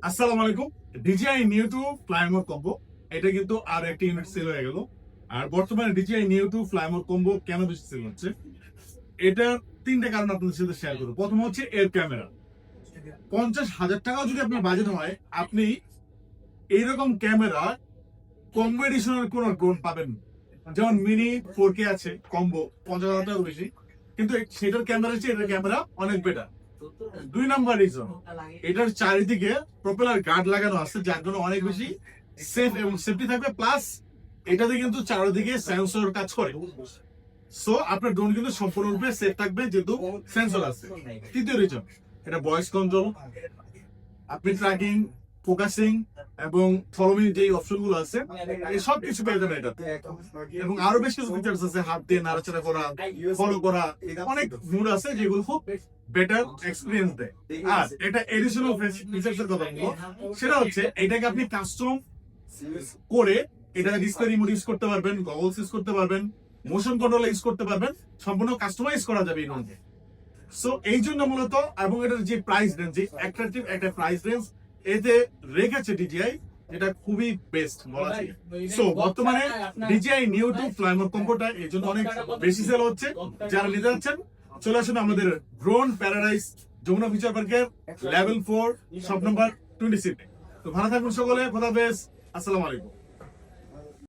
আসসালামু আলাইকুম। DJI Neo two fly more combo, এটা কিন্তু আর একটা ইউনিট সেল হয়ে গেল। আর বর্তমানে DJI Neo two fly more combo কেন বেশি সেল হচ্ছে, এটা তিনটা কারণ আপনাদের সাথে শেয়ার করবো। প্রথম হচ্ছে এর ক্যামেরা। 50,000 টাকাও যদি আপনার বাজেট হয়, আপনি এইরকম ক্যামেরা কম্বো এডিশনের কোন ড্রোন পাবেন না। যেমন মিনি 4K আছে কম্বো 50,000 টাকার বেশি, কিন্তু সেটার ক্যামেরা হচ্ছে এটার ক্যামেরা অনেক বেটার। 2 নাম্বার রিজন, এটার চারিদিকে প্রপেলার গার্ড লাগানো আছে, যার জন্য অনেক বেশি সেফ এবং সেফটি থাকবে। প্লাস এটাতে কিন্তু চারিদিকে সেন্সর কাজ করে, সো আপনার ড্রোন কিন্তু সম্পূর্ণরূপে সেফ থাকবে যেহেতু সেন্সর আছে। তৃতীয় রিজন, এটা ভয়েস কন্ট্রোল, আপনি ট্র্যাকিং, ফোকাসিং এবং ফলোইং যে অপশন গুলো আছে এই সব কিছু পেয়ে যাবেন এটাতে। এবং আরো বেশ কিছু ফিচার্স আছে, হাত দিয়ে নাড়াচাড়া করা, ফলো করা, অনেক মুড আছে যেগুলো খুব বেটার এক্সপিরিয়েন্স দেয়। আর এটা এডিশনাল ফিচার্স এর কথা বলবো, সেটা হচ্ছে এটাকে আপনি কাস্টম করে এটা ডিসপ্লে রিমোট ইউজ করতে পারবেন, গগলস ইউজ করতে পারবেন, মোশন কন্ট্রোল ইউজ করতে পারবেন, সম্পূর্ণ কাস্টমাইজ করা যাবে এই ড্রোনকে। সো এই জন্য মূলত, এবং এটার যে প্রাইস রেঞ্জ, যে অ্যাট্রাকটিভ একটা প্রাইস রেঞ্জ এতে রেখেছে ডিজিআই, এটা খুবই বেস্ট বলা যায়। সো বর্তমানে ডিজিআই নিউ টু ফ্লাইমোর কম্বোটা এই জন্য অনেক বেশি সেল হচ্ছে। যারা নিতে যাচ্ছেন চলে আসুন আমাদের ড্রোন প্যারাডাইস যমুনা ফিচার পার্কের লেভেল 4 শপ নাম্বার 26। তো ভালো থাকুন সকলে, খোদা হাফেজ, আসসালামু আলাইকুম।